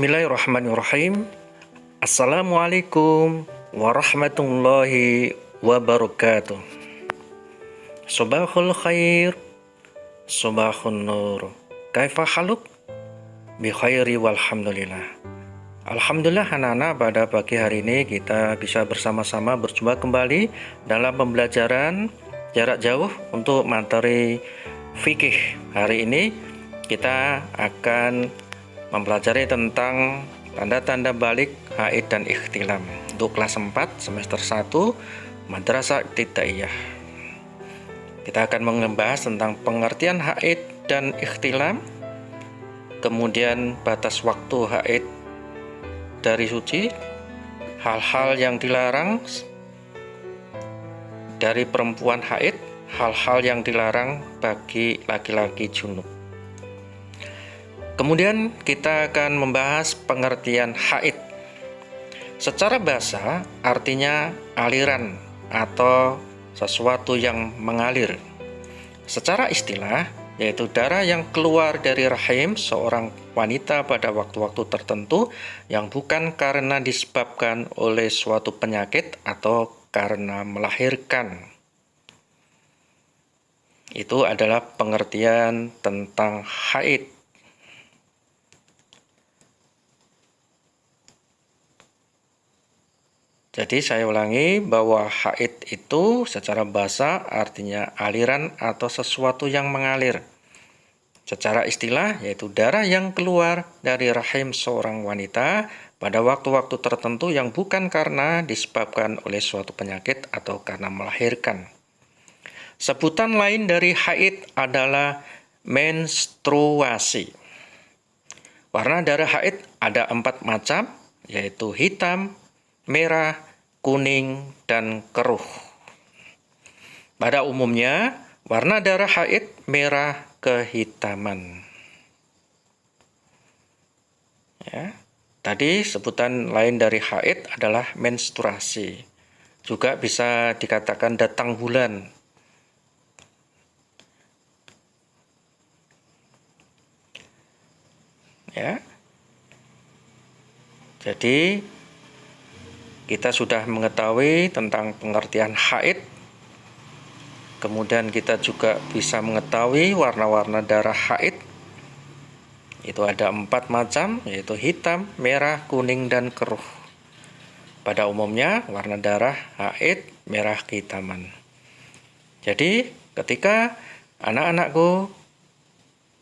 Bismillahirrahmanirrahim. Assalamualaikum warahmatullahi wabarakatuh. Subahul khair, subahun nur. Kaifa haluk? Bi khairi walhamdulillah. Alhamdulillah anak-anak, pada pagi hari ini kita bisa bersama-sama berjumpa kembali dalam pembelajaran jarak jauh untuk materi fikih. Hari ini kita akan mempelajari tentang tanda-tanda balik, haid dan ikhtilam untuk kelas 4 semester 1 Madrasah Ibtidaiyah. Kita akan membahas tentang pengertian haid dan ikhtilam, kemudian batas waktu haid dari suci, hal-hal yang dilarang dari perempuan haid, hal-hal yang dilarang bagi laki-laki junub. Kemudian kita akan membahas pengertian haid. Secara bahasa artinya aliran atau sesuatu yang mengalir. Secara istilah yaitu darah yang keluar dari rahim seorang wanita pada waktu-waktu tertentu yang bukan karena disebabkan oleh suatu penyakit atau karena melahirkan. Itu adalah pengertian tentang haid. Jadi saya ulangi bahwa haid itu secara bahasa artinya aliran atau sesuatu yang mengalir. Secara istilah yaitu darah yang keluar dari rahim seorang wanita pada waktu-waktu tertentu yang bukan karena disebabkan oleh suatu penyakit atau karena melahirkan. Sebutan lain dari haid adalah menstruasi. Warna darah haid ada 4 macam, yaitu hitam, merah, kuning, dan keruh. Pada umumnya, warna darah haid merah kehitaman. Ya, tadi sebutan lain dari haid adalah menstruasi. Juga bisa dikatakan datang bulan. Ya. Jadi kita sudah mengetahui tentang pengertian haid. Kemudian kita juga bisa mengetahui warna-warna darah haid. Itu ada 4 macam, yaitu hitam, merah, kuning, dan keruh. Pada umumnya warna darah haid merah kehitaman. Jadi ketika anak-anakku,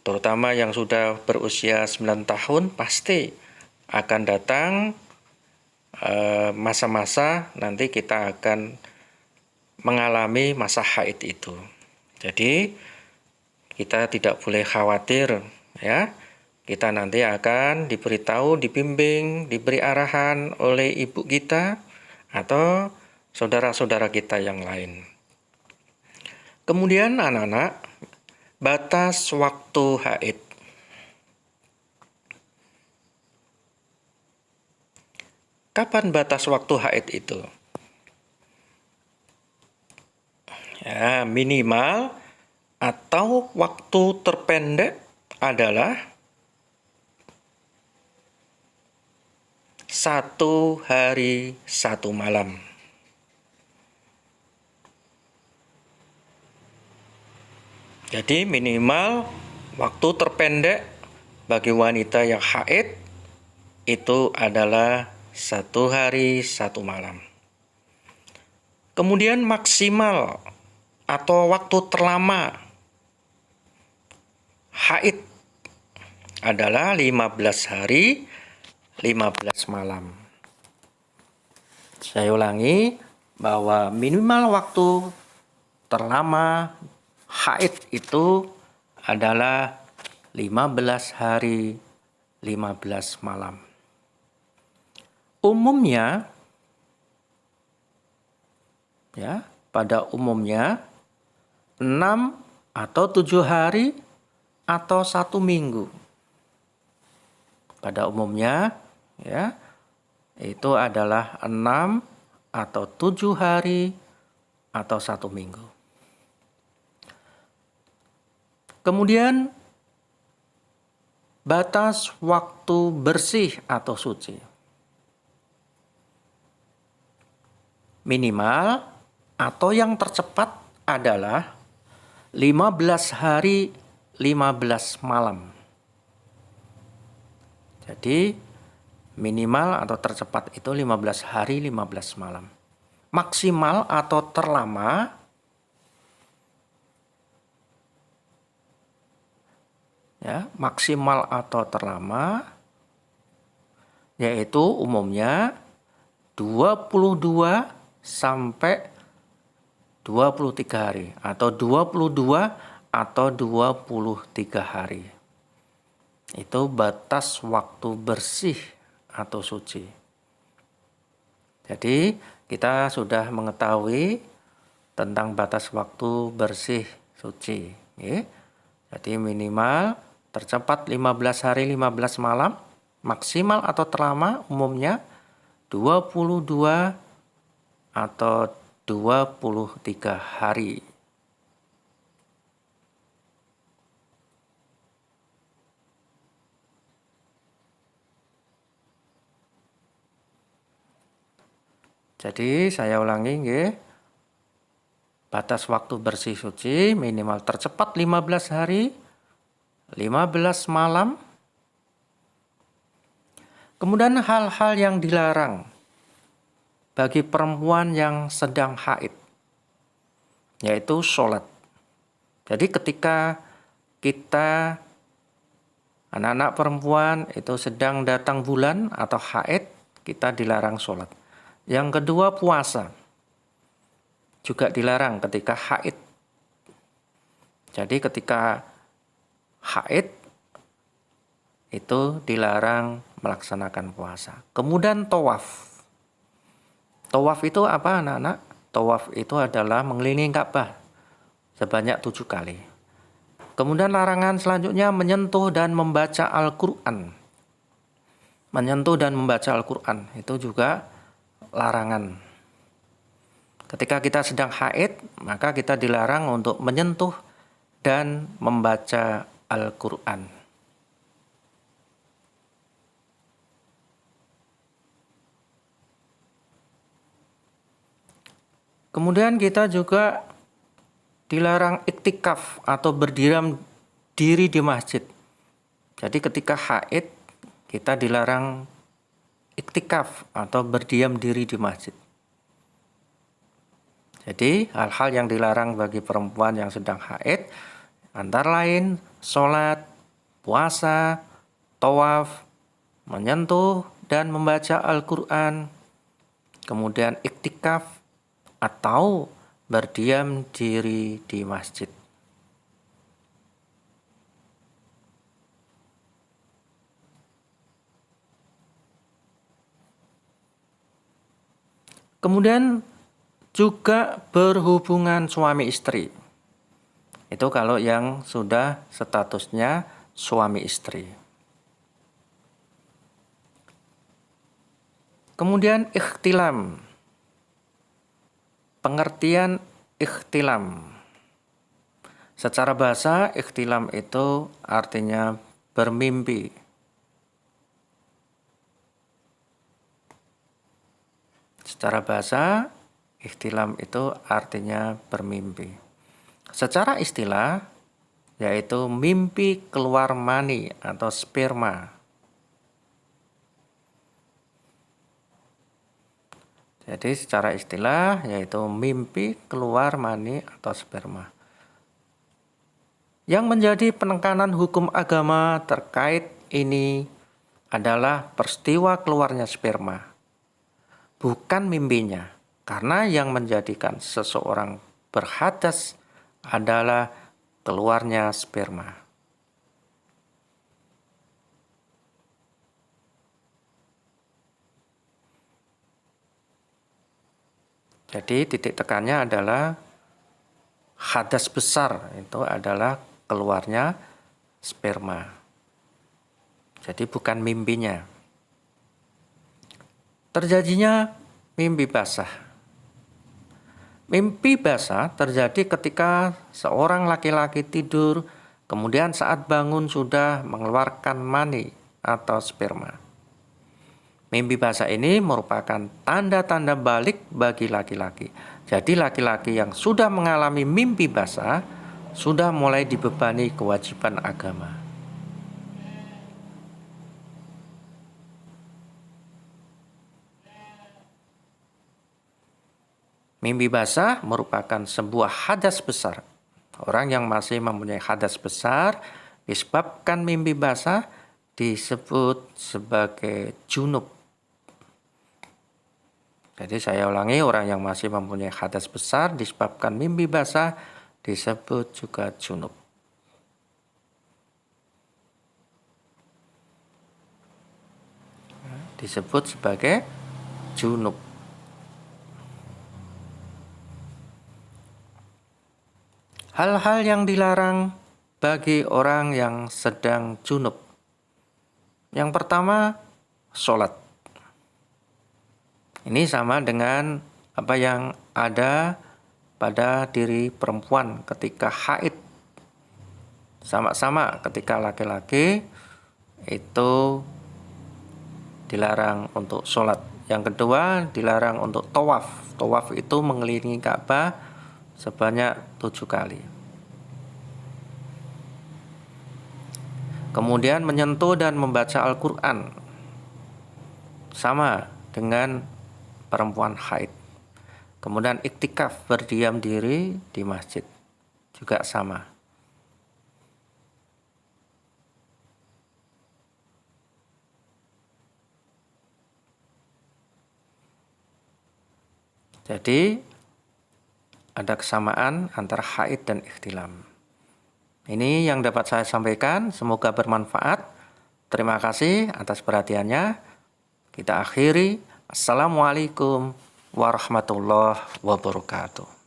terutama yang sudah berusia 9 tahun, pasti akan datang masa-masa nanti kita akan mengalami masa haid itu. Jadi kita tidak boleh khawatir, ya. Kita nanti akan diberitahu, dibimbing, diberi arahan oleh ibu kita atau saudara-saudara kita yang lain. Kemudian anak-anak, batas waktu haid. Kapan batas waktu haid itu? Ya, minimal atau waktu terpendek adalah 1 hari 1 malam. Jadi minimal waktu terpendek bagi wanita yang haid itu adalah 1 hari 1 malam. Kemudian maksimal atau waktu terlama haid adalah 15 hari 15 malam. Saya ulangi bahwa minimal waktu terlama haid itu adalah 15 hari 15 malam. Umumnya, ya, pada umumnya 6 atau 7 hari atau 1 minggu. Pada umumnya, ya, itu adalah 6 atau 7 hari atau 1 minggu. Kemudian batas waktu bersih atau suci. Minimal atau yang tercepat adalah 15 hari 15 malam. Jadi minimal atau tercepat itu 15 hari 15 malam. Maksimal atau terlama maksimal atau terlama yaitu umumnya 22 sampai 23 hari atau 22 atau 23 hari. Itu batas waktu bersih atau suci. Jadi kita sudah mengetahui tentang batas waktu bersih suci. Jadi minimal tercepat 15 hari 15 malam, maksimal atau terlama umumnya 22 atau 23 hari. Jadi saya ulangi nggih. Batas waktu bersih suci minimal tercepat 15 hari 15 malam. Kemudian hal-hal yang dilarang bagi perempuan yang sedang haid, yaitu sholat. Jadi ketika kita anak-anak perempuan itu sedang datang bulan atau haid, kita dilarang sholat. Yang kedua puasa, juga dilarang ketika haid. Jadi ketika haid itu dilarang melaksanakan puasa. Kemudian tawaf. Tawaf itu apa anak-anak? Tawaf itu adalah mengelilingi Ka'bah sebanyak 7 kali. Kemudian larangan selanjutnya menyentuh dan membaca Al-Quran. Menyentuh dan membaca Al-Quran itu juga larangan. Ketika kita sedang haid, maka kita dilarang untuk menyentuh dan membaca Al-Quran. Kemudian kita juga dilarang iktikaf atau berdiam diri di masjid. Jadi ketika haid, kita dilarang iktikaf atau berdiam diri di masjid. Jadi hal-hal yang dilarang bagi perempuan yang sedang haid antara lain sholat, puasa, tawaf, menyentuh dan membaca Al-Quran, kemudian iktikaf atau berdiam diri di masjid. Kemudian juga berhubungan suami istri. Itu kalau yang sudah statusnya suami istri. Kemudian ikhtilam. Pengertian ikhtilam. Secara bahasa, ikhtilam itu artinya bermimpi. Secara bahasa, ikhtilam itu artinya bermimpi. Secara istilah, yaitu mimpi keluar mani atau sperma. Jadi secara istilah yaitu mimpi keluar mani atau sperma. Yang menjadi penekanan hukum agama terkait ini adalah peristiwa keluarnya sperma, bukan mimpinya. Karena yang menjadikan seseorang berhadas adalah keluarnya sperma. Jadi titik tekannya adalah hadas besar itu adalah keluarnya sperma. Jadi bukan mimpinya. Terjadinya mimpi basah. Mimpi basah terjadi ketika seorang laki-laki tidur Kemudian saat bangun sudah mengeluarkan mani atau sperma. Mimpi basah ini merupakan tanda-tanda balik bagi laki-laki. Jadi laki-laki yang sudah mengalami mimpi basah sudah mulai dibebani kewajiban agama. Mimpi basah merupakan sebuah hadas besar. Orang yang masih mempunyai hadas besar disebabkan mimpi basah disebut sebagai junub. Jadi saya ulangi, orang yang masih mempunyai hadas besar disebabkan mimpi basah disebut juga junub. Disebut sebagai junub. Hal-hal yang dilarang bagi orang yang sedang junub. Yang pertama, sholat. Ini sama dengan apa yang ada pada diri perempuan ketika haid. Sama-sama ketika laki-laki itu dilarang untuk sholat. Yang kedua, dilarang untuk tawaf. Tawaf itu mengelilingi Ka'bah sebanyak 7 kali. Kemudian menyentuh dan membaca Al-Quran. Sama dengan perempuan haid. Kemudian iktikaf, berdiam diri di masjid, juga sama. Jadi ada kesamaan antara haid dan ihtilam. Ini yang dapat saya sampaikan, semoga bermanfaat. Terima kasih atas perhatiannya. Kita akhiri. Assalamualaikum warahmatullahi wabarakatuh.